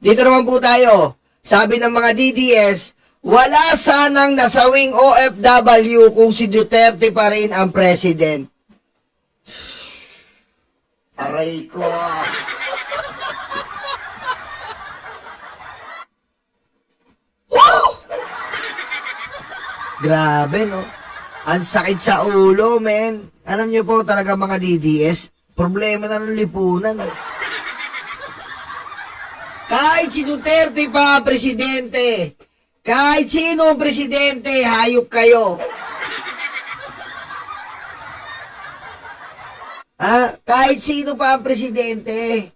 Dito naman po tayo. Sabi ng mga DDS, wala sanang nasawing OFW kung si Duterte pa rin ang president. Aray ko. Wow! Grabe, no? Ang sakit sa ulo, men. Alam niyo po talaga mga DDS, problema na ng lipunan. Kahit si Duterte pa presidente, kahit sino ang presidente, hayop kayo. Kahit sino pa ang presidente,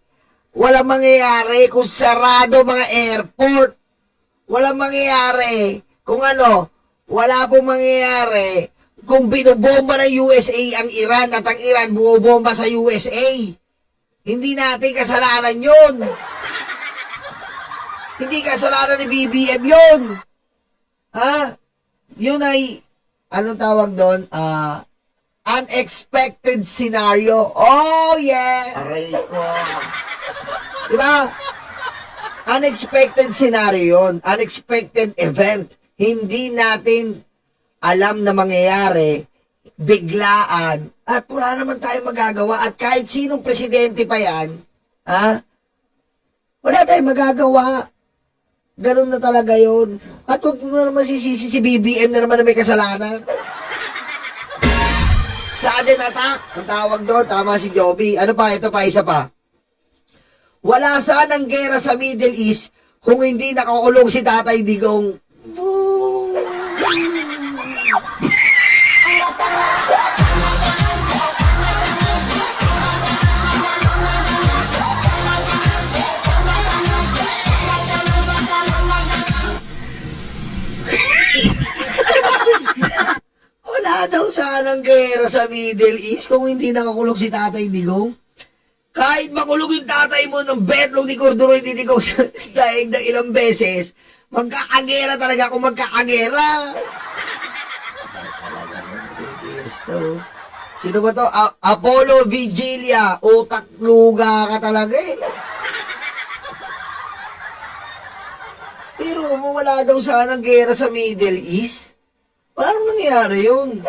walang mangyayari kung sarado mga airport. Walang mangyayari kung ano, wala pong mangyayari kung binobomba ng USA ang Iran at ang Iran bumobomba sa USA. Hindi natin kasalanan yun. Hindi kasalanan ni BBM yun. Yun ay, anong tawag doon? Unexpected scenario. Oh, yeah! Aray ko. Diba? Unexpected scenario yun. Unexpected event. Hindi natin alam na mangyayari, biglaan, at wala naman tayong magagawa. At kahit sinong presidente pa yan, wala tayong magagawa. Ganun na talaga yun. At huwag mo naman sisisi si BBM na naman na may kasalanan. Sudden attack, ang tawag doon, tama si Joby. Ano pa, ito pa, isa pa. Wala sanang gera sa Middle East kung hindi nakakulong si Tatay Digong. Wala daw sanang gera sa Middle East kung hindi nakakulong si Tatay Digong. Kahit makulong yung tatay mo ng betlong ni Cordero ni Digong sa daig ng ilang beses, magkakagera talaga kung magkakagera. Sino ba to? Apollo Vigilia. Utak luga ka talaga eh. Pero wala daw sanang gera sa Middle East. Paano nangyari yun?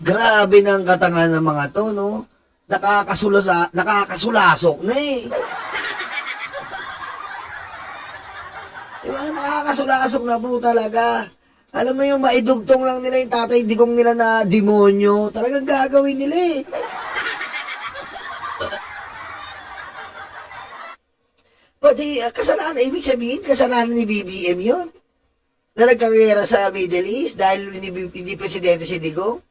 Grabe ng katangan ng mga to, no? Nakakasulasok na eh. Diba? Nakakasulasok na po talaga. Alam mo yung maidugtong lang nila yung Tatay Digong nila na demonyo. Talagang gagawin nila eh. Pati kasalanan, ibig sabihin, kasalanan ni BBM yun. Na nagkagera sa Middle East dahil hindi presidente si Digong.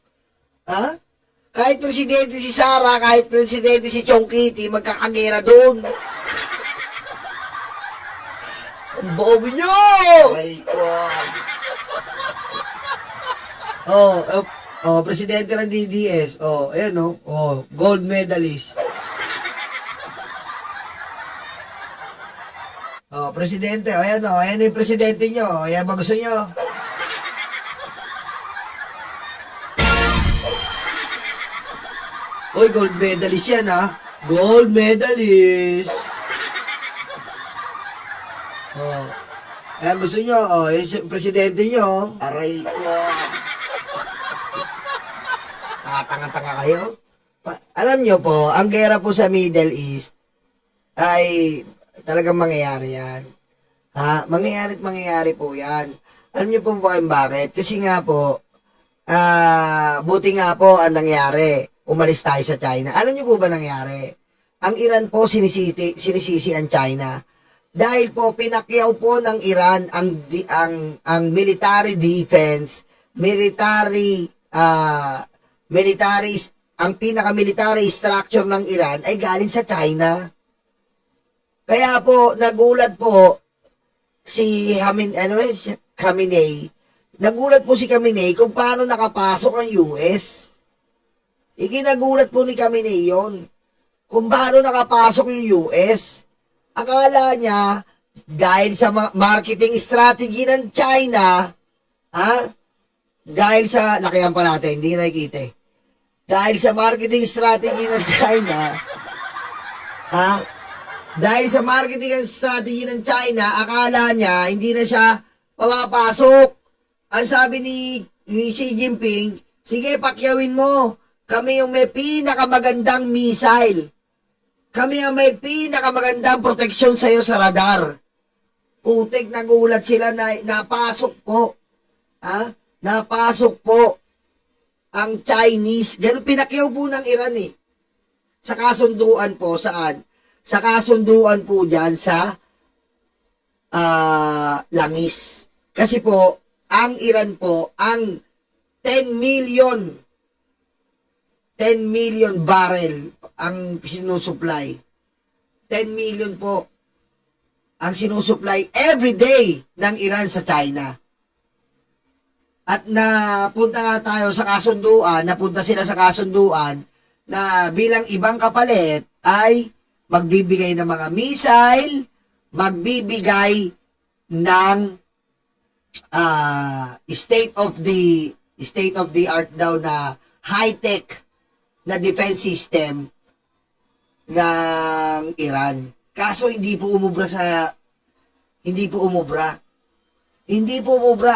Kahit presidente si Sara, kahit presidente si Chong Kitty, magkakagera doon. Ang bobo nyo! Ay ko. Presidente ng DDS. Ayan gold medalist. Presidente, ayan yung presidente nyo. Ayan ba gusto nyo? Uy, gold medalist yan Gold medalist. Ayan gusto nyo, yung presidente nyo. Aray ko. Tanga-tanga kayo. Alam nyo po, ang gera po sa Middle East ay talagang mangyayari yan. Mangyayari po yan. Alam nyo po bakit? Kasi nga po, buti nga po ang nangyari. Umalis tayo sa China. Alam niyo po ba nangyari? Ang Iran po sinisisi ang China. Dahil po pinakyaw po ng Iran ang military defense, ang pinaka-military structure ng Iran ay galing sa China. Kaya po nagulat po si Khamenei. Nagulat po si Khamenei kung paano nakapasok ang US. Ikinagulat po ni Khamenei yun. Kung paano nakapasok yung US. Akala niya, dahil sa marketing strategy ng China, dahil sa, lakihan pa natin, hindi nakikita eh. Dahil sa marketing strategy ng China, Ha? Dahil sa marketing and strategy ng China, akala niya hindi na siya pumapasok. Ang sabi ni Xi Jinping, sige, pakyawin mo. Kami yung may pinakamagandang missile. Kami ang may pinakamagandang proteksyon sa'yo sa radar. Putik, nagulat sila na napasok po. Ha? Napasok po ang Chinese. Ganun pinakyaw po ng Iran eh. Sa kasunduan po, saan? Sa kasunduan po dyan sa langis. Kasi po, ang Iran po, ang 10 million barrel ang sinusupply. 10 million po ang sinusupply every day ng Iran sa China. At napunta nga tayo sa kasunduan, napunta sila sa kasunduan na bilang ibang kapalit ay magbibigay ng mga missile, magbibigay ng state of the art daw na high-tech na defense system ng Iran. Kaso hindi po umubra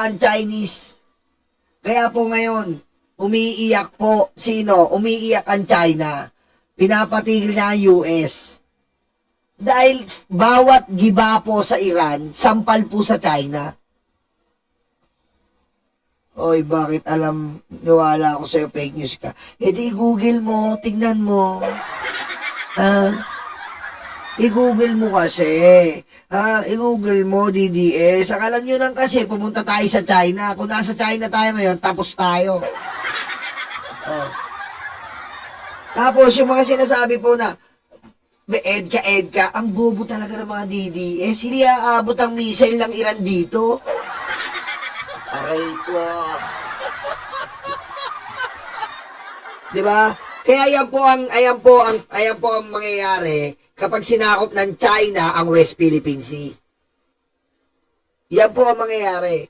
ang Chinese. Kaya po ngayon, umiiyak po. Sino? Umiiyak ang China. Pinapatigil niya ang US. Dahil bawat giba po sa Iran, sampal po sa China. Oy, bakit niwala ako sa'yo, fake news ka? E di, i-google mo, tignan mo. I-google mo kasi. I-google mo, DDS. Alam nyo lang kasi, pumunta tayo sa China. Kung nasa China tayo ngayon, tapos tayo. Tapos, yung mga sinasabi po na, EDCA, ang bobo talaga ng mga DDS. Hindi aabot ang missile ng Iran dito. Aray ko. Diba? Kaya ayan po ang mangyayari kapag sinakop ng China ang West Philippine Sea. Yan po ang mangyayari.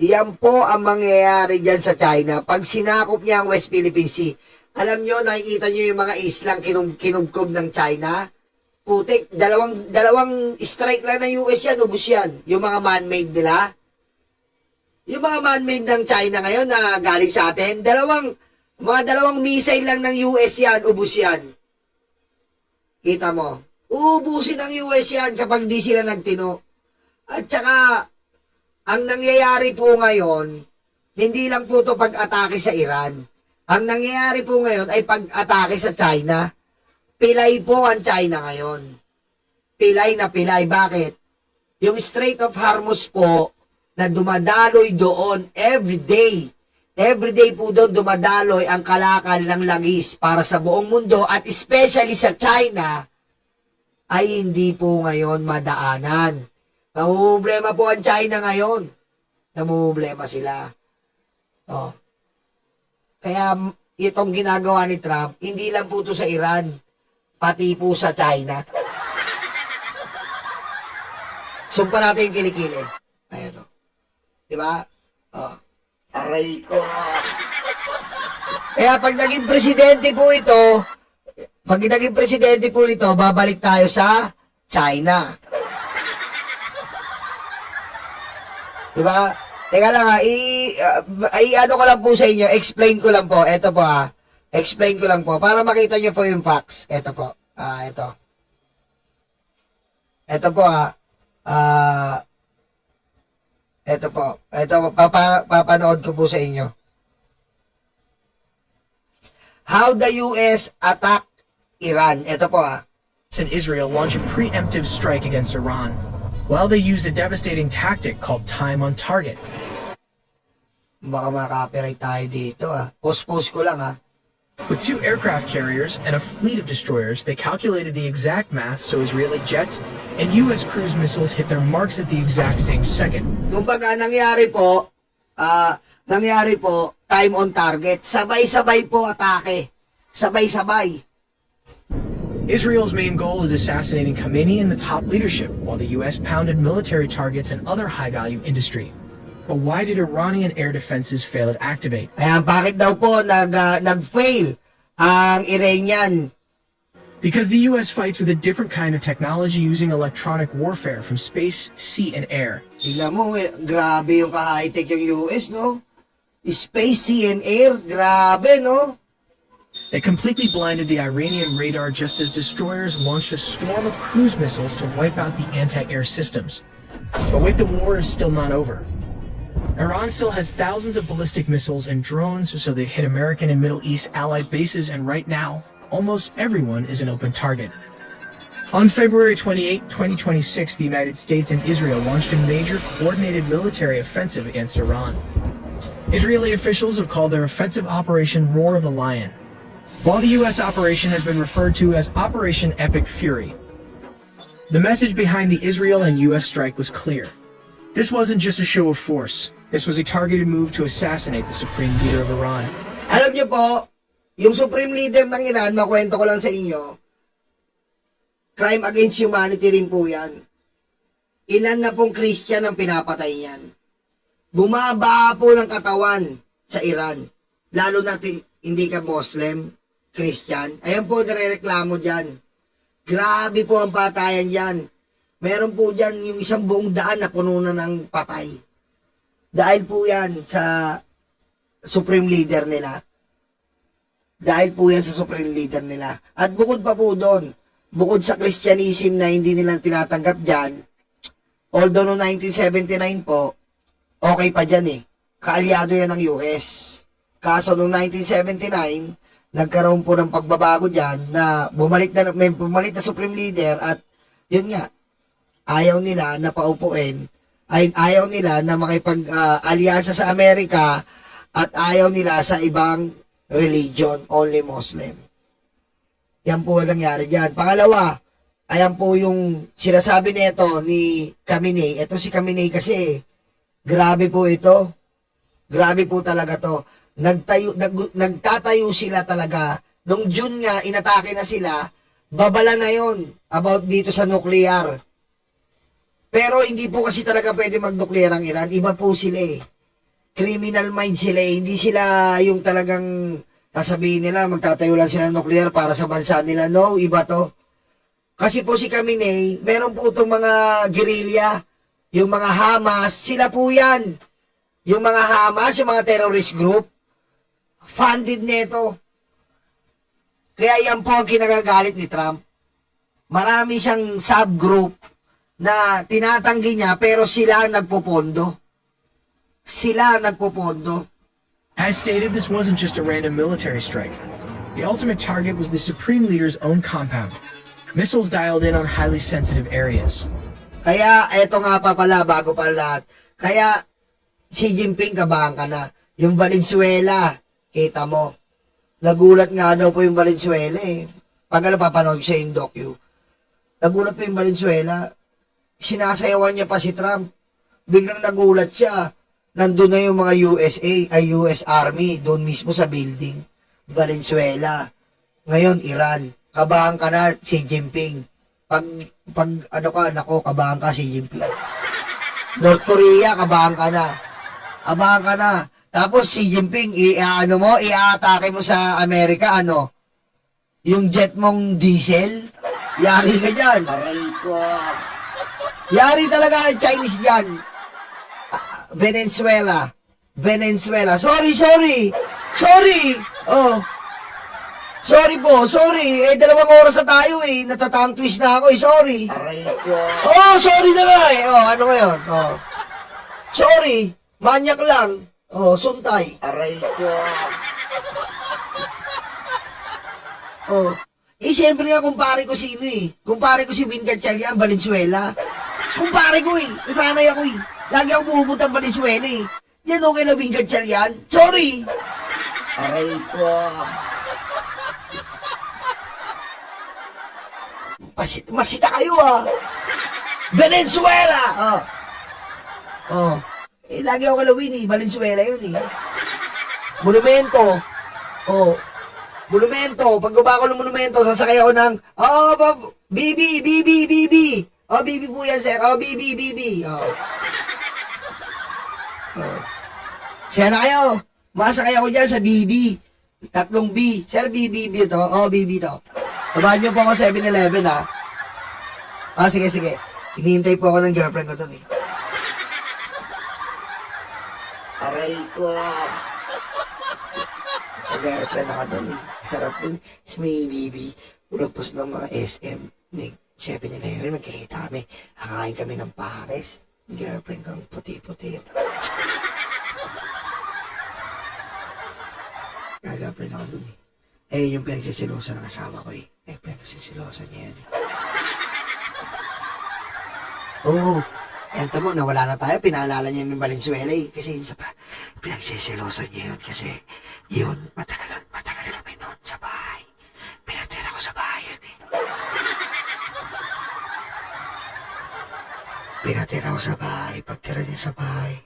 Yan po ang mangyayari dyan sa China. Pag sinakop niya ang West Philippine Sea, alam nyo, nakikita nyo yung mga islang kinubkob ng China? Putik, dalawang strike lang ng US yan, ubus yan. Yung mga man-made nila. Yung mga man-made ng China ngayon na galing sa atin, dalawang missile lang ng US yan, ubus yan. Kita mo, uubusin ng US yan kapag di sila nagtino. At saka, ang nangyayari po ngayon, hindi lang po ito pag-atake sa Iran. Ang nangyayari po ngayon ay pag-atake sa China. Pilay po ang China ngayon. Pilay na pilay. Bakit? Yung Strait of Hormuz po, na dumadaloy doon every day. Every day po doon dumadaloy ang kalakal ng langis para sa buong mundo at especially sa China ay hindi po ngayon madaanan. Namumblema po ang China ngayon. Namumblema sila. Kaya itong ginagawa ni Trump, hindi lang po ito sa Iran, pati po sa China. Sumpa natin yung kilikili. Ayan o. Diba? Aray ko. Kaya pag naging presidente po ito, babalik tayo sa China. Diba? Teka lang ano ko lang po sa inyo, explain ko lang po. Ito po explain ko lang po, para makita nyo po yung facts. Ito po, ito. Ito po papanood ko po sa inyo. How the US attack Iran. Ito po And Israel launch a preemptive strike against Iran, while they use a devastating tactic called time on target. Baka makaka-copyright tayo dito Post ko lang With 2 aircraft carriers and a fleet of destroyers, they calculated the exact math so Israeli jets and US cruise missiles hit their marks at the exact same second. Kumbaga nangyari po, time on target. Sabay-sabay po atake. Sabay-sabay. Israel's main goal is assassinating Khamenei and the top leadership, while the US pounded military targets and other high-value industry. But why did Iranian air defenses fail to activate? Bakit daw po nag-fail ang Iranian Because the US fights with a different kind of technology using electronic warfare from space, sea, and air. Tingnan mo, grabe yung ka-high-tech yung US, no? Space, sea, and air, grabe, no? They completely blinded the Iranian radar just as destroyers launched a swarm of cruise missiles to wipe out the anti-air systems. But wait, the war is still not over. Iran still has thousands of ballistic missiles and drones, so they hit American and Middle East allied bases, and right now, almost everyone is an open target. On February 28, 2026, the United States and Israel launched a major coordinated military offensive against Iran. Israeli officials have called their offensive operation Roar of the Lion, while the U.S. operation has been referred to as Operation Epic Fury. The message behind the Israel and U.S. strike was clear. This wasn't just a show of force. This was a targeted move to assassinate the supreme leader of Iran. Alam niyo po, yung supreme leader ng Iran, makwento ko lang sa inyo, crime against humanity rin po yan. Ilan na pong Christian ang pinapatay niyan. Bumaba po ng katawan sa Iran. Lalo na hindi ka Muslim, Christian. Ayan po, nare-reklamo dyan. Grabe po ang patayan dyan. Meron po dyan yung isang buong daan na puno na ng patay. Dahil po yan sa supreme leader nila. Dahil po yan sa supreme leader nila. At bukod pa po doon, bukod sa Christianism na hindi nila tinatanggap dyan, although no 1979 po, okay pa dyan eh. Kaalyado yan ng US. Kaso noong 1979, nagkaroon po ng pagbabago dyan na may bumalik na supreme leader at yun nga, ayaw nila na paupuin, ayaw nila na makipag-alyansa sa Amerika at ayaw nila sa ibang religion, only Muslim. Yan po ang nangyari dyan. Pangalawa, ayan po yung sinasabi nito ni Khamenei. Ito si Khamenei kasi, grabe po ito. Grabe po talaga to. Nagtatayo sila talaga. Nung June nga, inatake na sila, babala na yon about dito sa nuclear. Pero hindi po kasi talaga pwede mag-nuclear ang Iran. Iba po sila eh. Criminal mind sila eh. Hindi sila yung talagang sasabihin nila, magtatayo lang sila ng nuclear para sa bansa nila. No, iba to. Kasi po si Khamenei, meron po itong mga guerrilla, yung mga Hamas, sila po yan. Yung mga Hamas, yung mga terrorist group, funded neto. Kaya yan po ang kinagagalit ni Trump. Marami siyang subgroup na tinatanggi niya pero sila ang nagpopondo. Sila ang nagpopondo. As stated, this wasn't just a random military strike. The ultimate target was the supreme leader's own compound. Missiles dialed in on highly sensitive areas. Kaya eto nga pa pala bago pa lahat. Kaya Xi Jinping, kabahan ka na. Yung Valenzuela, kita mo. Nagulat nga daw po yung Valenzuela eh. Pag napapanood siya yung docu. Nagulat po yung Valenzuela. Sinasayawan niya pa si Trump. Biglang nagulat siya. Nandun na yung mga US Army, doon mismo sa building. Valenzuela. Ngayon, Iran. Kabahan ka na, Xi Jinping. Pag nako, kabahan ka, Xi Jinping. North Korea, kabahan ka na. Kabahan ka na. Tapos, Xi Jinping, i-atake mo sa Amerika, yung jet mong diesel, yari ka dyan. Aray ko. Yari talaga ang Chinese dyan. Venezuela. Sorry. Oh. Sorry po, sorry. 2 oras na tayo eh. Natatang twist na ako eh. Sorry. Aray ko. Oh, sorry na nga eh. Oh, ano ngayon? Oh. Sorry. Manyak lang. Oh, suntay. Aray ko. Oh. Siyempre nga kumpare ko sino eh. Kumpare ko si Vin Gatchalian, Valenzuela. Kumpare ko eh. Nasanay ako eh. Lagi ako pupunta ng Valenzuela eh. Yan okay na Vin Gatchalian. Sorry. Aray ko. Masita kayo ah. Venezuela. Oh. Lagi ako kalawin eh. Valenzuela yun eh. Monumento. Oh. Monumento. Pag gaba ko ng monumento, sasakay ako ng, BB. Oh, BB po yan, sir. Oh, BB. Oh. Siya na kayo. Masakay ako dyan sa BB. 3 B. Sir, BB to. Oh, BB to. Tabahan niyo po ako 7-Eleven, ha? Sige. Hinihintay po ako ng girlfriend ko doon, eh. Aray ko. May girlfriend ako doon, eh. Sarap doon. Sa may baby, ulapos ng mga SM. May 7-Eleven, magkikita kami. Kakain kami ng pares. Girlfriend kang puti-puti. Girlfriend ako doon, eh. Ayun yung pinagsisilosa ng asawa ko, eh. Pinagsisilosa niya yan, eh. Oo. Yan tamo, nawala na tayo. Pinaalala niya yung Valenzuela, eh. Kasi yun sa pinagsisilosa niya yun. Kasi yun, matagal kami noon sa bahay. Pinatira ko sa bahay yun, eh. Pinatira ko sa bahay. Pagtira niya sa bahay,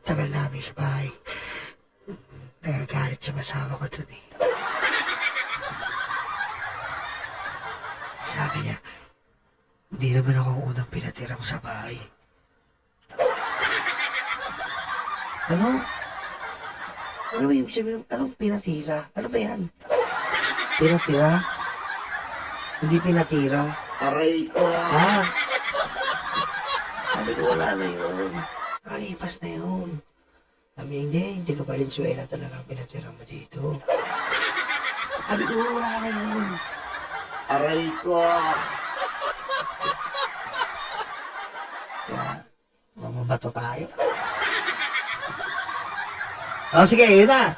tagal namin sa bahay. Nagagalit sa masawa ko dun, eh. Sabi niya, hindi naman ako unang pinatira mo sa bahay. Ano? Ano ba yung sabi? Anong pinatira? Ano ba yan? Pinatira? Hindi pinatira? Aray ko. Sabi ko, wala na yun. Kalipas na yun. Sabi, hindi ka Valenzuela talaga pinatira mo dito. Sabi ko, wala na yun. Aray ko. Kaya, mamabato tayo. Sige, yun na.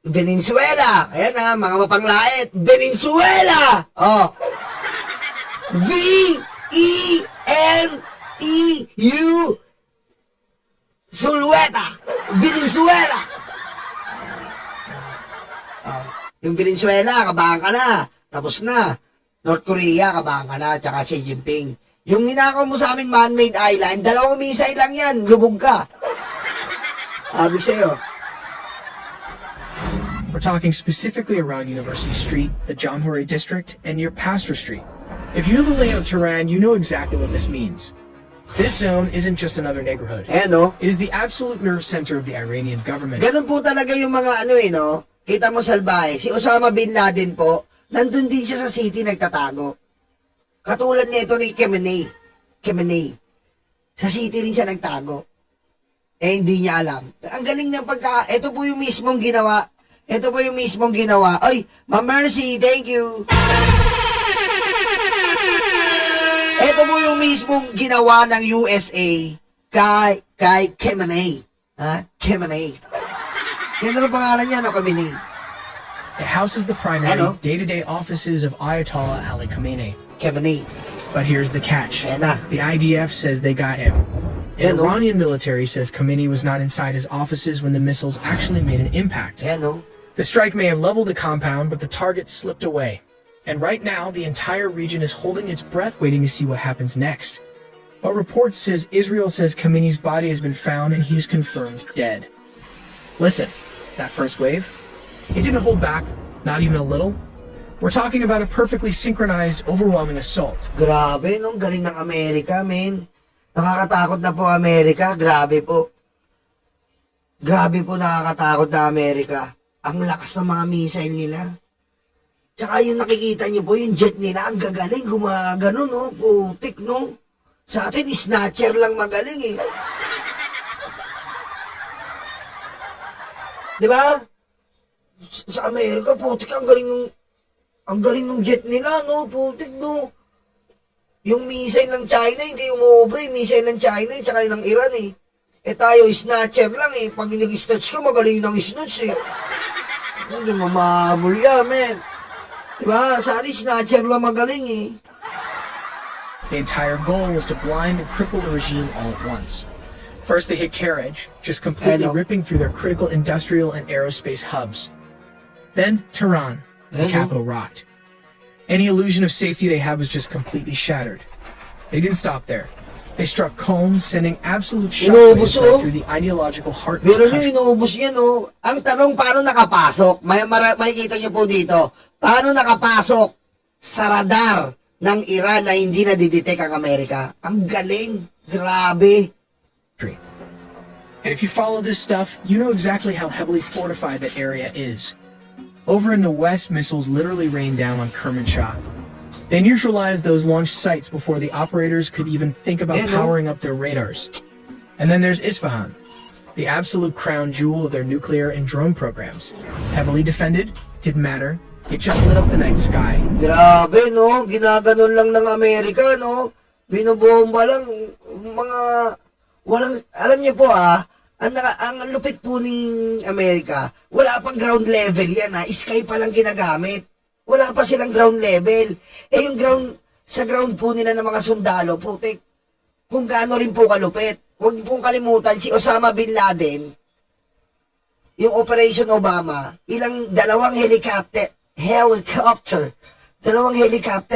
Venezuela. Ayan na, mga mapanglait. Venezuela! V-E-N-E-U Sulweta. Venezuela. Yung Venezuela, kabahan ka na. Tapos na. North Korea, kabahan ka na. Tsaka Xi Jinping. Yung ninakaw mo sa amin, man-made island, 2 misay lang yan. Lubog ka. Sabi sa'yo. We're talking specifically around University Street, the Jamhuri District, and near Pastor Street. If you know the layout of Tehran, you know exactly what this means. This zone isn't just another neighborhood. No? It is the absolute nerve center of the Iranian government. Ganun po talaga yung mga no? Kita mo salbahe. Si Osama Bin Laden po, nandun din siya sa city nagtatago. Katulad nito ni Khamenei. Sa city rin siya nagtago. Hindi niya alam. Ang galing ng ito po yung mismong ginawa. Ay, Ma'am Mercy, thank you. Ito po yung mismong ginawa ng USA kay Khamenei. Khamenei. Yan ang pangalan niya, Khamenei. It houses the primary day-to-day offices of Ayatollah Ali Khamenei. Khamenei. But here's the catch. The IDF says they got him. The Iranian military says Khamenei was not inside his offices when the missiles actually made an impact. The strike may have leveled the compound, but the target slipped away. And right now, the entire region is holding its breath waiting to see what happens next. But reports says Israel says Khamenei's body has been found and he's confirmed dead. Listen, that first wave, it didn't hold back, not even a little. We're talking about a perfectly synchronized, overwhelming assault. Grabe, no? Galing ng Amerika, men. Nakakatakot na po Amerika. Grabe po. Grabe po nakakatakot na Amerika. Ang lakas ng mga missile nila. Tsaka yung nakikita nyo po, yung jet nila, ang gagaling, gumagano, no? Putik, no? Sa atin, snatcher lang magaling, eh. Diba? Sa Amerika, putik, ang galing ng jet nila, no? Putik, no? Yung missile ng China, hindi umuobre. Yung missile ng China, tsaka yung ng Iran, eh. Tayo, snatcher lang, eh. Pag nag-snatch ka, magaling ng snatch, eh. Hindi mamabol yan, men. Diba? Sari, snatcher lang magaling, eh. The entire goal was to blind and cripple the regime all at once. First, they hit Karaj, just completely ripping through their critical industrial and aerospace hubs. Then, Tehran, the capital rocked. Any illusion of safety they had was just completely shattered. They didn't stop there. They struck Qom, sending absolute shockwaves right through the ideological heart of the country. Inuubos yan, oh. Ang tanong, paano nakapasok? Makikita niyo po dito. Paano nakapasok sa radar ng Iran na hindi nadidetect ang Amerika? Ang galing. Grabe. And if you follow this stuff, you know exactly how heavily fortified that area is. Over in the west, missiles literally rained down on Kermanshah. They neutralized those launch sites before the operators could even think about powering up their radars. And then there's Isfahan, the absolute crown jewel of their nuclear and drone programs. Heavily defended, didn't matter, it just lit up the night sky. Grabe, no? Ginaganon lang ng Amerika, no? Binobomba lang, mga... Walang... Alam niyo po, ang lupit po ng Amerika, wala pang ground level yan, Sky pa lang ginagamit. Wala pa silang ground level. Yung sa ground po nila ng mga sundalo, putik, kung gaano rin po kalupit. Huwag pong kalimutan, si Osama Bin Laden, yung Operation Obama, dalawang helicopter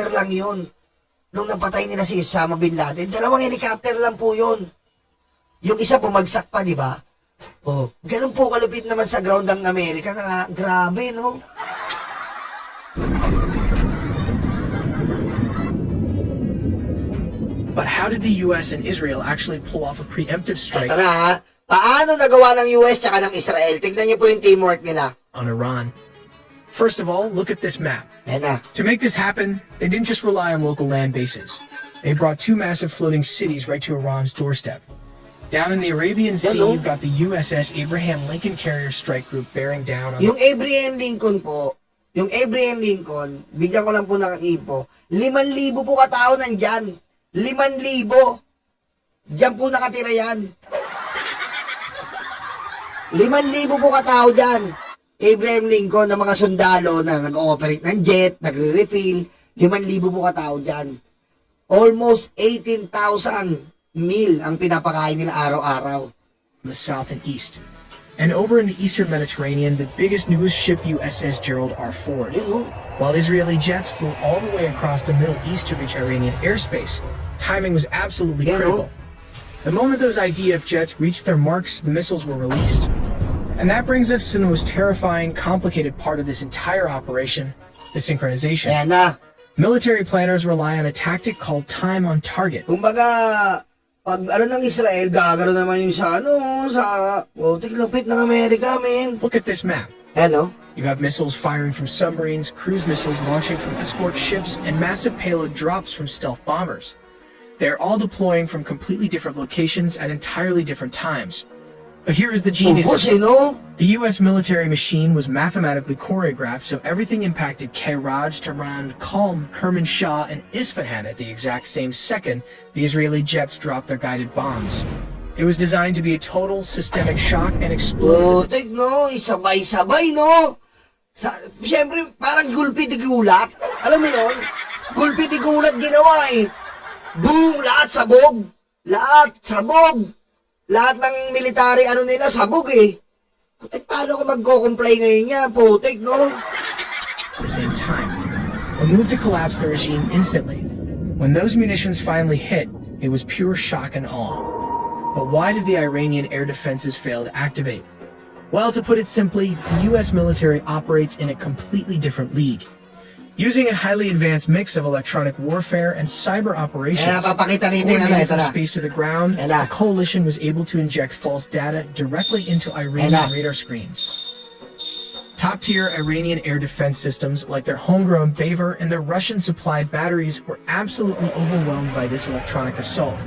lang yun. Nung napatay nila si Osama Bin Laden, dalawang helicopter lang po yun. Yung isa bumagsak pa, di ba? Ganun po kalupit naman sa ground ng Amerika na grabe, no? But how did the US and Israel actually pull off a preemptive strike Ito na, paano nagawa ng US tsaka ng Israel? Tingnan niyo po yung teamwork nila. on Iran? First of all, look at this map. Ayan na. To make this happen, they didn't just rely on local land bases. They brought two massive floating cities right to Iran's doorstep. Down in the Arabian Sea, Hello? you've got the USS Abraham Lincoln Carrier Strike Group bearing down on Yung Abraham Lincoln po, bigyan ko lang po ng info, 5,000 po katao nandyan. 5,000. Diyan po nakatira yan. 5,000 po katao dyan. Abraham Lincoln na mga sundalo na nag-ooperate ng jet, nagre-refill, 5,000 po katao dyan. Almost 18,000 meal ang pinapakain nila araw-araw. the south and east. And over in the eastern Mediterranean, the biggest newest ship USS Gerald R. Ford. Yun, While Israeli jets flew all the way across the Middle East to reach Iranian airspace, timing was absolutely critical. The moment those IDF jets reached their marks, the missiles were released. And that brings us to the most terrifying, complicated part of this entire operation, the synchronization. Ayan na. Military planners rely on a tactic called time on target. Kumbaga, pag ng Israel, gagano naman yung sa tiklupit ng Amerika, men. Look at this map. Ano? You have missiles firing from submarines, cruise missiles launching from escort ships, and massive payload drops from stealth bombers. They're all deploying from completely different locations at entirely different times. But here is the genius. The US military machine was mathematically choreographed so everything impacted Keraj, Tehran, Qom, Kermanshah, and Isfahan at the exact same second the Israeli jets dropped their guided bombs. It was designed to be a total systemic shock and explosive. Putik, no? Sabay-sabay, no? Siyempre, parang gulpi di gulat. Alam mo yun? Gulpi di gulat ginawa eh. Boom! Lahat sabog! Lahat sabog! Lahat ng military nila sabog eh. Putik, paano ko magko-comply ngayon niya? Putik, no? At the same time, a move to collapse the regime instantly. When those munitions finally hit, it was pure shock and awe. But why did the Iranian air defenses fail to activate? Well, to put it simply, the US military operates in a completely different league. Using a highly advanced mix of electronic warfare and cyber operations, Papakita rito coordinated ito from na. space to the ground, the coalition was able to inject false data directly into Iranian radar screens. Top-tier Iranian air defense systems, like their homegrown Baver and their Russian-supplied batteries, were absolutely overwhelmed by this electronic assault.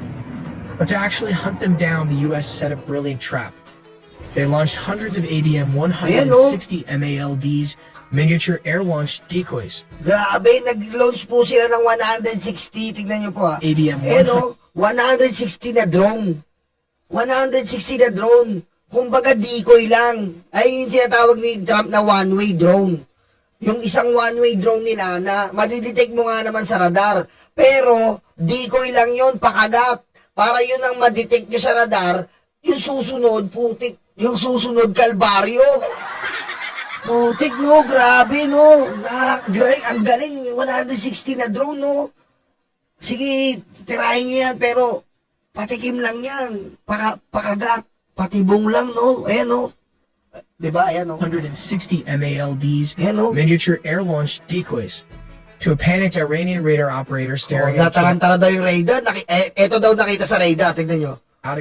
But to actually hunt them down, the US set a brilliant trap. They launched hundreds of ADM-160 MALDs, miniature air-launched decoys. Grabe, nag-launch po sila ng 160. Tingnan niyo po ADM 160 na drone. 160 na drone. Kumbaga decoy lang. Ay yung sinatawag ni Trump na one-way drone. Yung isang one-way drone nila na madidetect mo nga naman sa radar. Pero decoy lang yon, pakagat. Para yun ang madetect nyo sa radar, yung susunod, putik, yung susunod kalbaryo. Putik, no? Grabe, no? Ang galing. 160 na drone, no? Sige, tirahin nyo yan, pero patikim lang yan. Pakagat. Patibong lang, no? Ayan, no? Diba? Ayan, no? 160 MALDs, Ayan, no? miniature air-launched decoys. To a panicked Iranian radar operator staring at Natarantara daw yung radar. Ito daw nakita sa radar. Tignan nyo.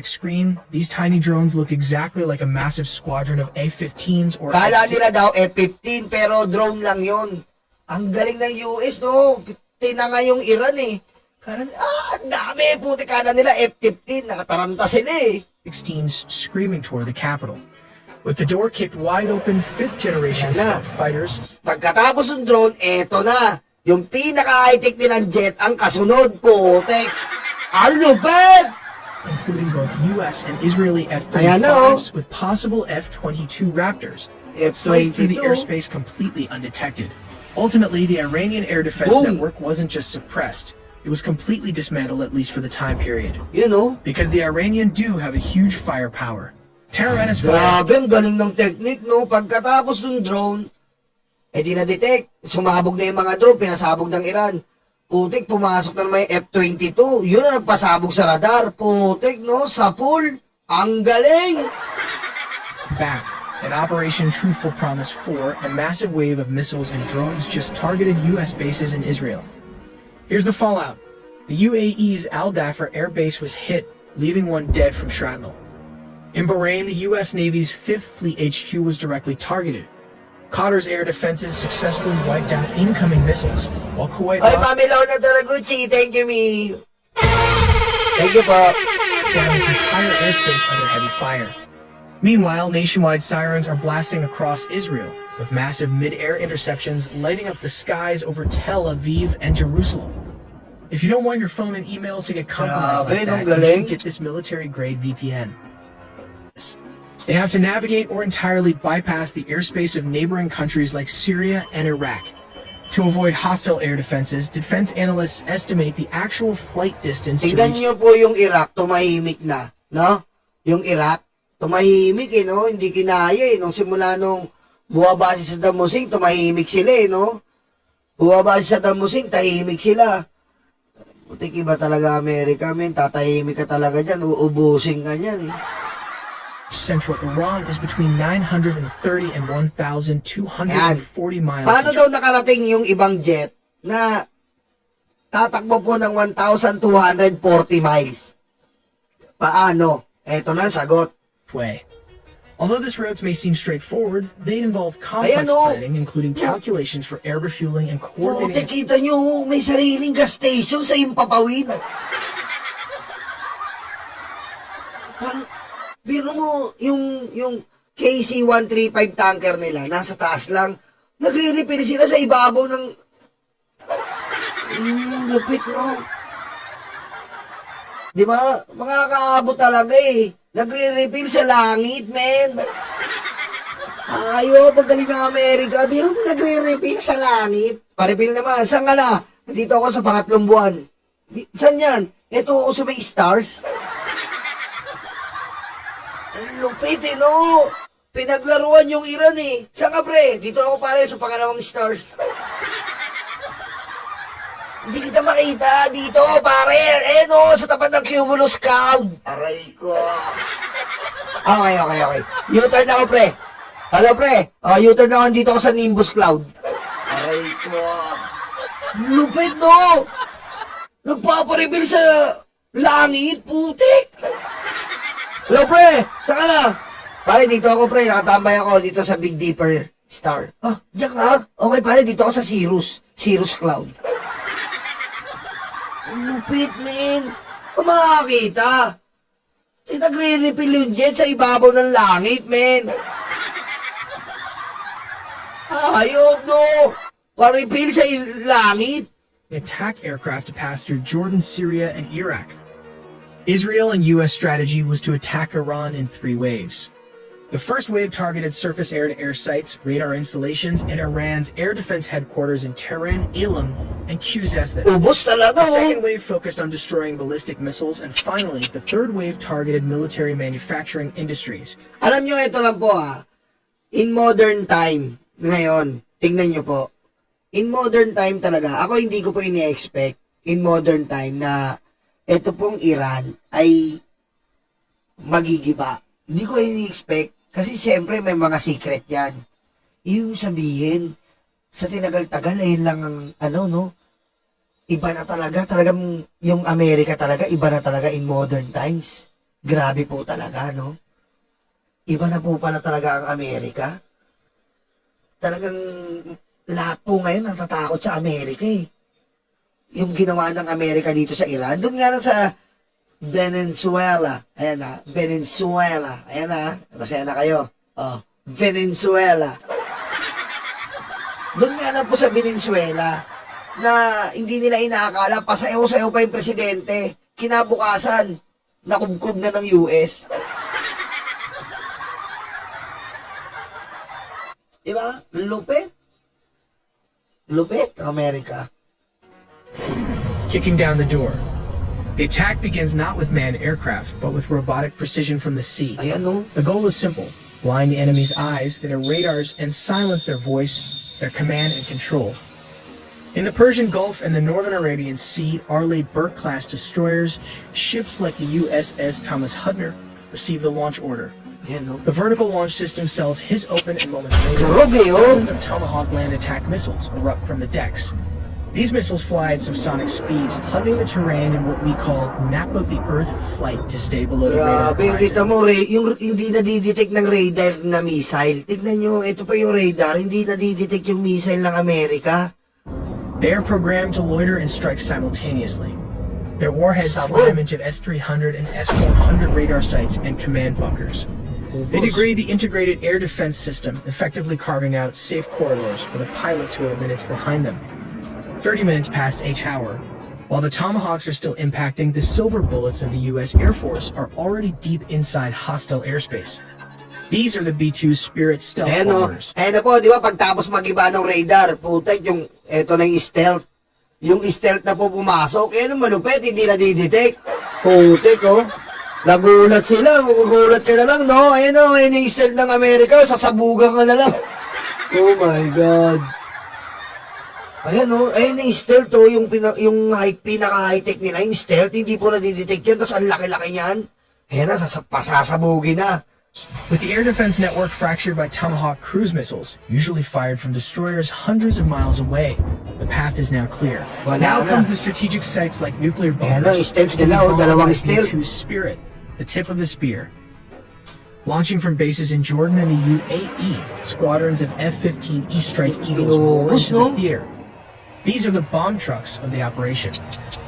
screen, these tiny drones look exactly like a massive squadron of A-15s or Kala F-16. nila daw F-15 pero drone lang yon. Ang galing ng US, no? Tinanga yung Iran eh. Karan, ang dami. Puti kala nila F-15. Nakataranta sila eh. 16s screaming toward the capital. With the door kicked wide open, 5th generation Yan na. stealth fighters Pagkatapos ng drone, eto na. Yung pinaka-high-tech nilang jet, ang kasunod, putek. Ang lupit! including both US and Israeli Ayan na, oh. F-35s with possible F-22 Raptors, sliced through the F-22. airspace completely undetected. Ultimately, the Iranian air defense Boom. network wasn't just suppressed, it was completely dismantled, at least for the time period. You know? Because the Iranian do have a huge firepower. Taranis fire Grabe, ang galing ng technique, no? Pagkatapos ng drone, di na-detect. Sumabog na yung mga drone, pinasabog ng Iran. Putik, pumasok na naman yung F-22. Yun ang nagpasabog sa radar. Putik, no? Sa pool. Ang galing! back, and Operation Truthful Promise 4, a massive wave of missiles and drones just targeted US bases in Israel. Here's the fallout. The UAE's Al Dhafar air base was hit, leaving one dead from shrapnel. In Bahrain, the US Navy's 5th Fleet HQ was directly targeted. Qatar's air defenses successfully wiped out incoming missiles, while Kuwait Ay, lost Mami Lorna Taraguchi, thank you, me. Thank you po. down its entire airspace under heavy fire. Meanwhile, nationwide sirens are blasting across Israel, with massive mid-air interceptions lighting up the skies over Tel Aviv and Jerusalem. If you don't want your phone and emails to get compromised Grabe, like nung that, you galing. should get this military-grade VPN. They have to navigate or entirely bypass the airspace of neighboring countries like Syria and Iraq. To avoid hostile air defenses, defense analysts estimate the actual flight distance to Tingnan reach niyo po yung Iraq, tumahimik na, no? Yung Iraq, tumahimik eh, no? Hindi kinaya eh. Nung simula nung buwabase sa Saddam Hussein, tumahimik sila eh, no? Buwabase sa Saddam Hussein, tahimik sila. Butik iba talaga Amerika, men. Tatahimik ka talaga dyan. Uubusin ka dyan eh. central Iran is between 930 and 1,240 miles. Paano daw nakarating yung ibang jet na tatakbo po ng 1,240 miles? Paano? Eto na, sagot. way. Although these routes may seem straightforward, they involve complex Ayan, oh. planning, including calculations for air refueling and Puti, coordinating. kita nyo, may sariling gas station sa Impapawid. Parang, biro mo, yung KC-135 tanker nila, nasa taas lang, nagre-refill sila sa ibabaw ng... lupit, no? Di ba? Makakaabot talaga eh. Nagre-refill sa langit, men. Ayo, pagdating ng Amerika, biro mo nagre-refill sa langit. Pa-refill naman. Saan ka na? Dito ako sa pangatlong buwan. Saan yan? Ito ako sa may stars. Ang lupit eh, no? Pinaglaruan yung Iran eh. Saan ka, pre? Dito ako pare sa pangalawang stars. Hindi kita makita. Dito, pare. Eh, no? Sa tapat ng Cumulus Cloud. Aray ko. Okay. U-turn ako, pre. Hello, pre. U-turn ako. Dito ako sa Nimbus Cloud. Aray ko. Lupit, no? Nagpapareveal sa langit, putik. Hello, pre! Saan ka na? Pare, dito ako, pre. Nakatambay ako dito sa Big Dipper Star. Ah, diyan ka? Okay, pare, dito ako sa Cirrus Cloud. Lupit, men. Kung makakita. Nagre-refill yung jet sa ibabaw ng langit, men. Ayop, no? Pa-refill sa langit. Attack aircraft to pass through Jordan, Syria, and Iraq. Israel and U.S. strategy was to attack Iran in 3 waves. The first wave targeted surface air-to-air sites, radar installations, and Iran's air defense headquarters in Tehran, Elam, and Khuzestan. Ubus talaga, The oh. second wave focused on destroying ballistic missiles, and finally, the third wave targeted military manufacturing industries. Alam nyo, ito lang po in modern time, ngayon, tingnan nyo po, in modern time talaga, ako hindi ko po ini-expect, in modern time na ito pong Iran ay magigiba. Hindi ko ini-expect, kasi siyempre may mga secret yan. Yung sabihin, sa tinagal-tagal, ayun lang ang, no? Iba na talaga, talagang yung Amerika talaga, iba na talaga in modern times. Grabe po talaga, no? Iba na po pala talaga ang Amerika. Talagang lahat po ngayon natatakot sa Amerika eh. Yung ginawa ng Amerika dito sa Iran, doon nga lang sa Venezuela. Ayan na, Venezuela. Ayan na, masaya na kayo. Oh, Venezuela. Doon nga lang po sa Venezuela na hindi nila inaakala, pasayaw-sayaw pa yung presidente. Kinabukasan, nakubkob na ng US. Diba? Lupit. Lupit, Amerika. Kicking down the door. The attack begins not with manned aircraft, but with robotic precision from the sea. Ayan no. The goal is simple: blind the enemy's eyes, their radars, and silence their voice, their command and control. In the Persian Gulf and the Northern Arabian Sea, Arleigh Burke-class destroyers, ships like the USS Thomas Hudner, receive the launch order. Ayan no. The vertical launch system sells his open and moments later. Karog eh, oh. Dozens of Tomahawk land attack missiles erupt from the decks. These missiles fly at subsonic speeds, hugging the terrain in what we call nap of the earth flight to stay below the radar Grabe, yung kita horizon. mo, yung hindi nadidetect ng radar na missile. Tignan nyo, ito pa yung radar, hindi nadidetect yung missile ng Amerika. They are programmed to loiter and strike simultaneously. Their warheads Sabo. slam into S-300 and S-400 radar sites and command bunkers. They degrade the integrated air defense system, effectively carving out safe corridors for the pilots who are minutes behind them. 30 minutes past H hour, while the Tomahawks are still impacting, the silver bullets of the U.S. Air Force are already deep inside hostile airspace. These are the B-2 Spirit stealth Ayan o, bombers. ayan na po, di ba, pagtapos mag-iba ng radar, putek, yung, eto na yung stealth. Yung stealth na po pumasok, ayan ang malupit, hindi nadidetect. Putek, oh. Nagulat sila, magugulat ka na lang, no? Ayan o, ayan yung stealth ng Amerika, sasabugan ka na lang. Oh my God. Ayan o, ayan yung stealth o, yung pinaka-high-tech nila, yung stealth, hindi po nadidetect yan, tapos ang laki-laki niyan. Ayan na, pasasabugin na. With the air defense network fractured by Tomahawk cruise missiles, usually fired from destroyers hundreds of miles away, the path is now clear. Wala Now na. comes the strategic sites like nuclear Ayan na, bunkers, stealth which can be nila o, bombed dalawang by stealth. B-2 Spirit, the tip of the spear. Launching from bases in Jordan and the UAE, squadrons of F-15 East Strike Eagles roar Inubos, into the no? theater. These are the bomb trucks of the operation.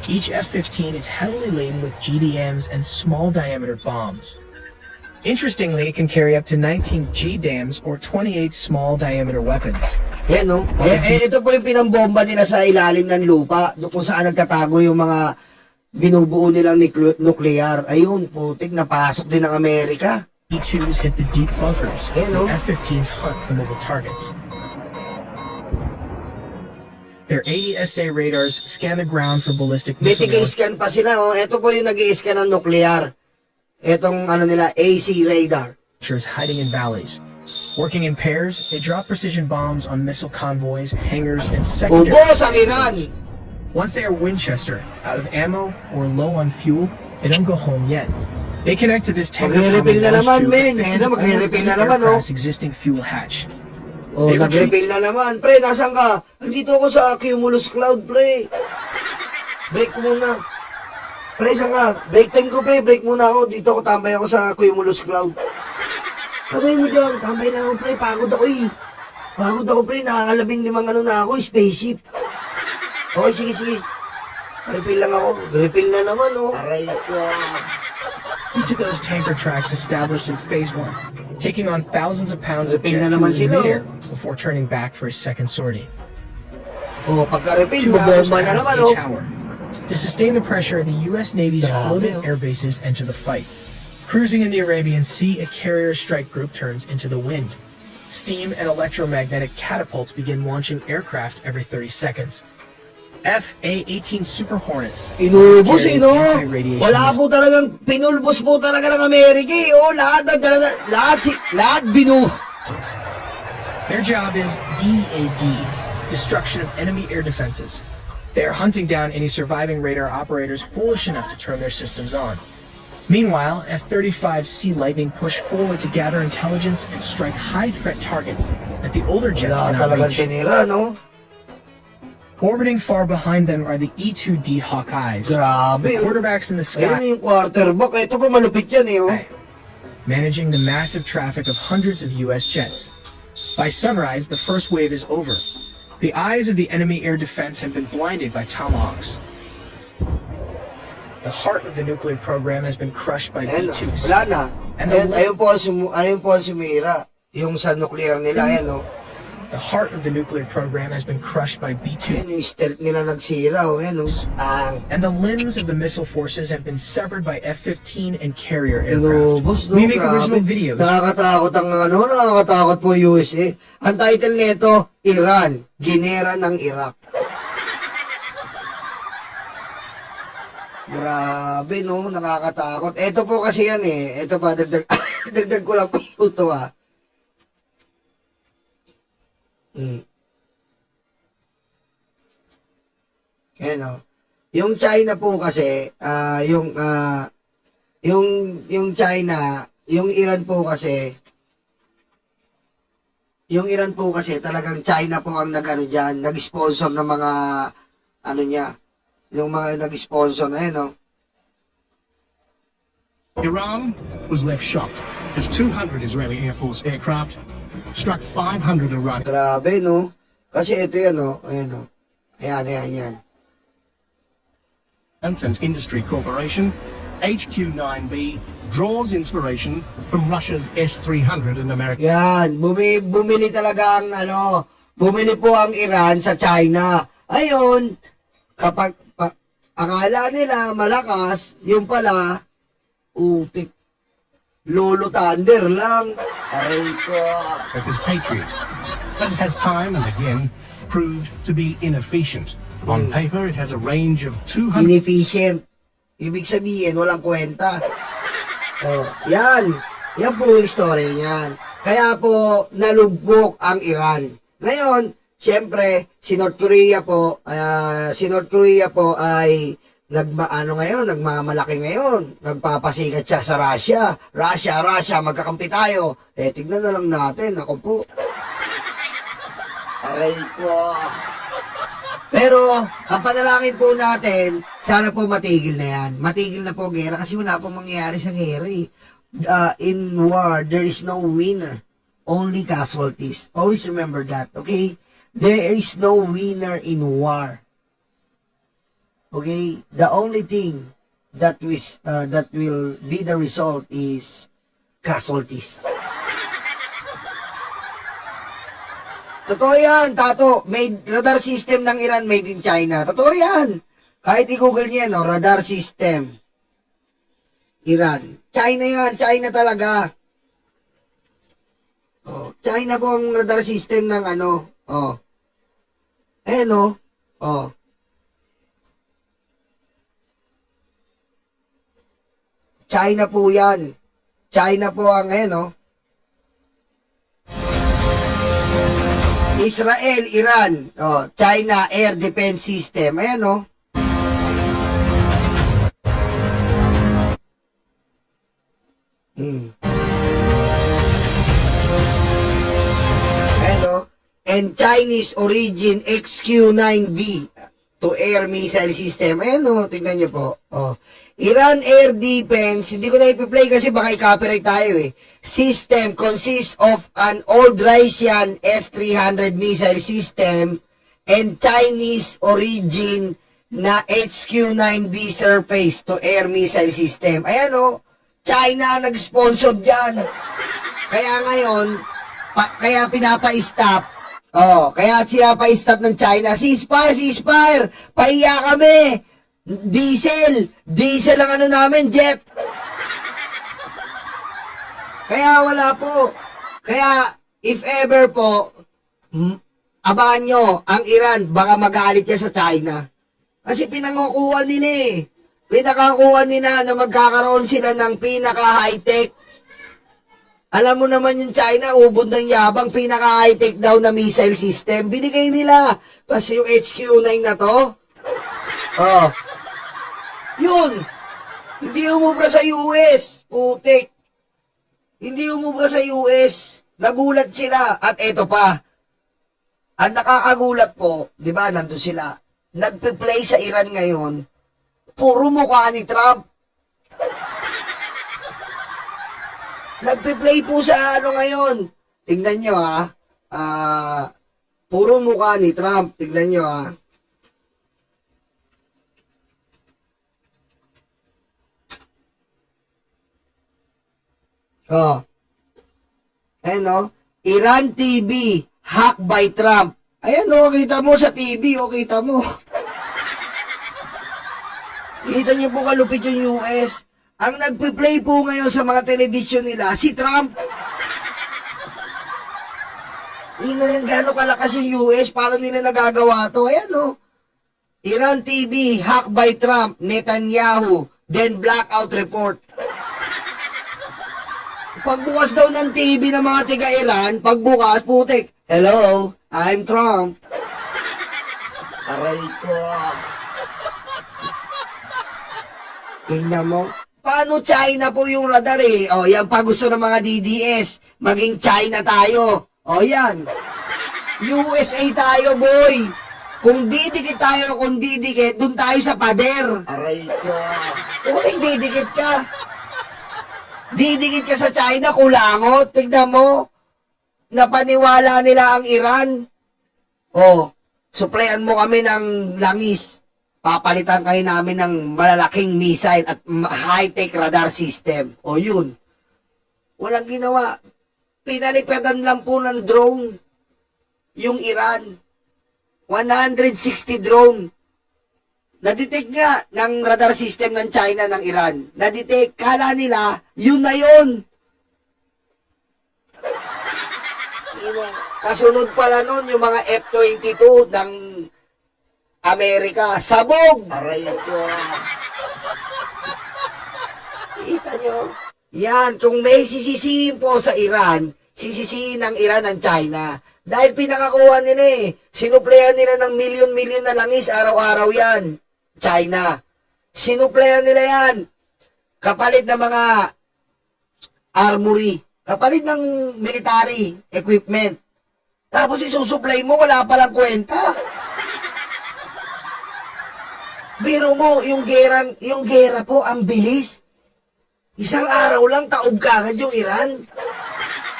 Each F-15 is heavily laden with GDMs and small diameter bombs. Interestingly, it can carry up to 19 GDAMs or 28 small diameter weapons. Yan, no? Ito po yung pinambomba nila sa ilalim ng lupa, doon kung saan nagtatago yung mga binubuo nilang nuclear. Ayun, putik, napasok din ng Amerika. B-2s hit the deep bunkers. Hello. The F-15s hunt the mobile targets. Their AESA radars scan the ground for ballistic May missile tig-scan pa sila, oh. Ito po yung nag-i-scan ng nuclear. Etong ano nila, AC radar. launchers hiding in valleys. Working in pairs, they drop precision bombs on missile convoys, hangars, and secondary. Ubos ang Iran! Once they are Winchester, out of ammo or low on fuel, they don't go home yet. They connect to this tanker Magre-refill na naman, men. fixes Ayan na, all magre-refill na the naman, oh. aircraft's existing fuel hatch. Oh, They retreat. nag-refill na naman. Pre, nasan ka? Nandito ako sa Cumulus Cloud, pre. Break ko muna. Pre, saan ka? Break time ko, pre. Break muna ako. Dito ako, tambay ako sa Cumulus Cloud. Tagay mo dyan. Tambay na ako, pre. Pagod ako, eh. Pagod ako, pre. Nakakalabing limang ano na ako, spaceship. Okay, sige, sige. Refill lang ako. Refill na naman, oh. Aray ko. Each of those tanker tracks established in Phase 1, taking on thousands of pounds of Refill jet na naman fuel in sila, midair before turning back for a second sortie. Oh, pagka-refill, 2 hours bubomba na naman, past oh. each hour. To sustain the pressure, the U.S. Navy's Grabe, floating oh. air bases enter the fight. Cruising in the Arabian Sea, a carrier strike group turns into the wind. Steam and electromagnetic catapults begin launching aircraft every 30 seconds. F-A-18 Super Hornets. Inubos, carry no? anti-radiation Wala po talagang, pinulbos po talaga ng Amerika, eh. Oh, lahat binu. missiles. Their job is DAD, destruction of enemy air defenses. They are hunting down any surviving radar operators foolish enough to turn their systems on. Meanwhile, F-35 Sea Lightning push forward to gather intelligence and strike high-threat targets that the older jets Wala cannot talagang reach. tinira, no? Orbiting far behind them are the E-2D Hawkeyes. Grabe. Quarterbacks in the Ayun sky, yung quarterback. Ito pa malupit yan eh. Oh. managing the massive traffic of hundreds of U.S. jets. By sunrise, the first wave is over. The eyes of the enemy air defense have been blinded by Tomahawks. The heart of the nuclear program has been crushed by Ayan, B-2s. wala na. And the Ayun po, ayun po ang sumira. Yung sa nuclear nila, ayan o. The heart of the nuclear program has been crushed by B-2. Ayan yung stealth nila nagsira o. Ayan o. And the limbs of the missile forces have been severed by F-15 and carrier Ano, aircraft. boss, no? We make Grabe. original videos. Nakakatakot ang nakakatakot po USA. Ang title nito, Iran, Ginera ng Iraq. Grabe, no? Nakakatakot. Ito po kasi yan eh. Ito pa, dagdag, dagdag ko lang po ito ah. Ayan o. Yung China po kasi, yung China, yung Iran po kasi, talagang China po ang nag-ano dyan, nag-sponsor ng mga, ano niya, yung mga nag-sponsor na yun, no? Iran was left shocked as 200 Israeli Air Force aircraft struck 500 Iranian Grabe, no? Kasi ito yan, no? Ayan, no? Ayan. and industry corporation, HQ-9B, draws inspiration from Russia's S-300 and American Yan, bumili talaga ang bumili po ang Iran sa China. Ayun, kapag akala nila malakas, yung pala, utik, Lolo Thunder lang. Aray ko. America's Patriot, but it has time and again proved to be inefficient. On paper, it has a range of 200 Inefficient. Ibig sabihin, walang kwenta. Oh, yan. Yan po yung story niyan. Kaya po, nalugbok ang Iran. Ngayon, siyempre, si North Korea po ay nagmamalaki ngayon. Nagpapasikat siya sa Russia. Russia, magkakampi tayo. Tignan na lang natin. Ako po. Aray ko. Pero, ang panalangin po natin, sana po matigil na yan. Matigil na po gera kasi wala pong mangyayari sa gera eh. In war, there is no winner. Only casualties. Always remember that, okay? There is no winner in war. Okay? The only thing that will be the result is casualties. Totoo yan, Tato. Radar system ng Iran made in China. Totoo yan. Kahit i-google niya, no? Radar system. Iran. China yan. China talaga. Oh, China po ang radar system ng ano. Oh. No? Oh. China po yan. China po ang no? Israel, Iran, China Air Defense System. Ayan, no? Ayan, no? And Chinese origin XQ-9B to air missile system. Ayan, no? Tingnan niyo po. Iran Air Defense, hindi ko na ipi-play kasi baka i-copyright tayo eh. System consists of an old Russian S-300 missile system and Chinese origin na HQ-9B surface to air missile system. Ayan o, China nag-sponsor dyan. Kaya ngayon, kaya pinapa-stop. Kaya siya pa-stop ng China. Ceasefire, pahiya kami. Diesel ang namin, jet. Kaya wala po. Kaya, if ever po, abangan nyo, ang Iran, baka magalit niya sa China. Kasi pinangukuha nila eh. Pinakakuha nila na magkakaroon sila ng pinaka-high-tech. Alam mo naman yung China, ubod ng yabang, pinaka-high-tech daw na missile system. Binigay nila. Kasi yung HQ-9 na to, yun. Hindi umubra sa US. Putik. Hindi umubra sa US. Nagulat sila. At eto pa. Ang nakakagulat po, di ba, nandun sila, nagpe-play sa Iran ngayon, puro mukha ni Trump. Nagpe-play po sa ano ngayon. Tingnan nyo ha. Puro mukha ni Trump. Tingnan nyo ha. Oh. Ayan o. Iran TV. Hack by Trump. Ayan o. Kita mo sa TV. O kita mo. Kita niyo po kalupit yung US. Ang nagpe-play po ngayon sa mga television nila, si Trump. Ina yung gano'ng kalakas yung US, paano nila nagagawa to? Ayan o. Iran TV, hack by Trump, Netanyahu, then blackout report. Pagbukas daw ng TV ng mga tiga-Iran, pagbukas, putik, hello, I'm Trump. Aray ko. Tingnan mo. Paano China po yung radar eh? O, yan pa gusto ng mga DDS. Maging China tayo. O, yan. USA tayo, boy. Kung didikit tayo, kung didikit, dun tayo sa pader. Aray ko. Kung didikit ka. Didikit ka sa China, kulangot. Tignan mo. Napaniwala nila ang Iran. O, supplyan mo kami ng langis. Papalitan kayo namin ng malalaking missile at high-tech radar system. O yun. Walang ginawa. Pinalipatan lang po ng drone. Yung Iran. 160 drone. Nadetect nga ng radar system ng China ng Iran. Nadetect. Kala nila, yun na yun. Kasunod pala nun, yung mga F-22 ng Amerika, sabog! Aray ko. Kita nyo? Yan, kung may sisisihin po sa Iran, sisisihin ng Iran ang China. Dahil pinakakuha nila eh. Sinuplehan nila ng milyon-milyon na langis, araw-araw yan. China. Sinuplehan nila yan. Kapalit ng mga armory. Kapalit ng military equipment. Tapos isusupply mo, wala palang kwenta. Biro mo, yung gera po, ang bilis. Isang araw lang, taob kagad yung Iran.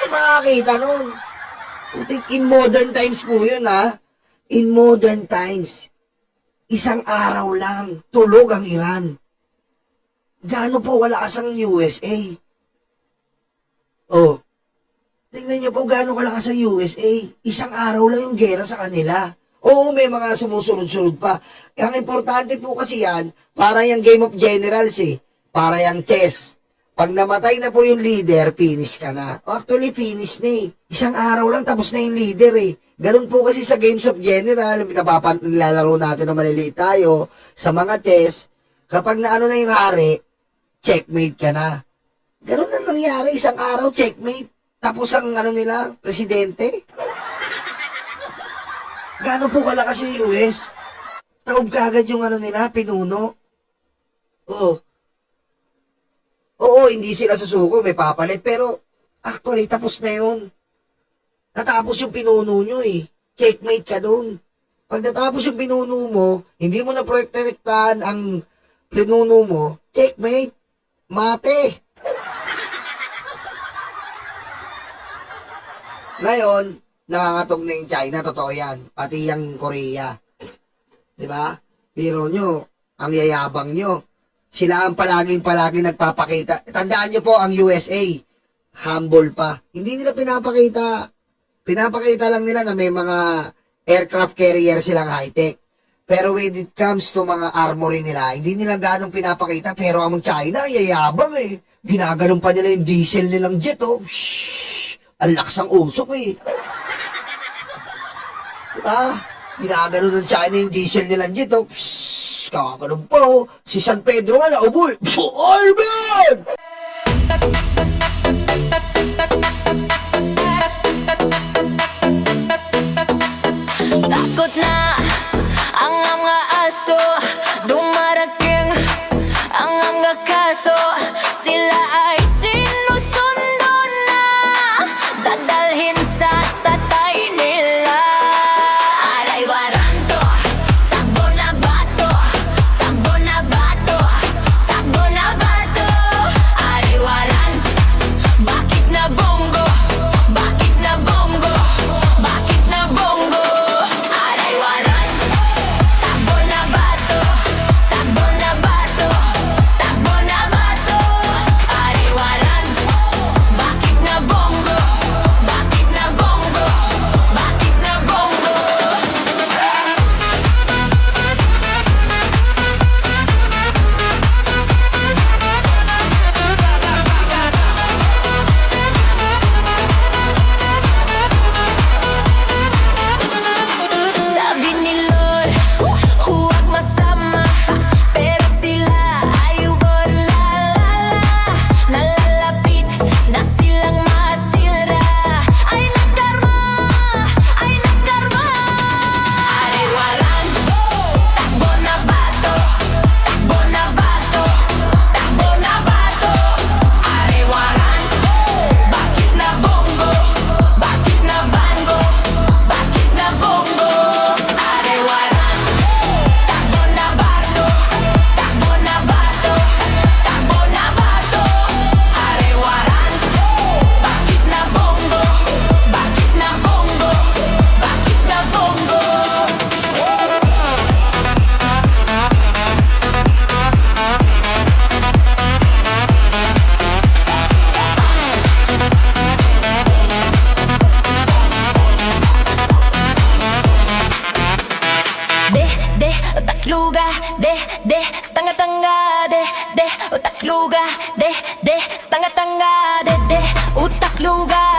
Makakita nun. In modern times po yun, ha? In modern times. Isang araw lang, tulog ang Iran. Gaano po walakas ang USA? Oh, tingnan niyo po gaano kalakas ang USA. Isang araw lang yung gera sa kanila. Oo, may mga sumusunod-sunod pa. Ang importante po kasi yan, para yung Game of Generals eh. Para yung chess. Pag namatay na po yung leader, finish ka na. Actually, finish na eh. Isang araw lang, tapos na yung leader eh. Ganun po kasi sa Games of General, nilalaro natin na maliliit tayo, sa mga chess, kapag naano na yung hari, checkmate ka na. Ganun na nangyari, isang araw, checkmate. Tapos ang ano nila, presidente. Gaano po kalakas yung US? Taob kagad yung ano nila, pinuno. Oo, hindi sila susuko, may papalit. Pero, actually, tapos na yun. Natapos yung pinuno nyo eh. Checkmate ka dun. Pag natapos yung pinuno mo, hindi mo na protektahan ang pinuno mo, checkmate. Mate. Ngayon, nakakatog na yung China, totoo yan. Pati yung Korea. Diba? Biro nyo, ang yayabang nyo. Sila ang palaging nagpapakita. Tandaan nyo po, ang USA, humble pa. Hindi nila pinapakita. Pinapakita lang nila na may mga aircraft carrier silang high-tech. Pero when it comes to mga armory nila, hindi nila ganong pinapakita. Pero ang China, yayabang eh. Ginaganon pa nila yung diesel nilang jet, oh. Shhh! Ang lakas ang usok eh. Ginaganon ng China yung diesel nilang jet, oh. Shhh! Kakaganon pa, oh. Si San Pedro nga, nauboy. Armin! Takot na ang mga aso, dumarating ang mga kaso. Sila ay sinusundo na, dadalhin sa tatay nila. luga, de, stanga-tanga, de, utak luga, de, stanga-tanga, de, utak luga,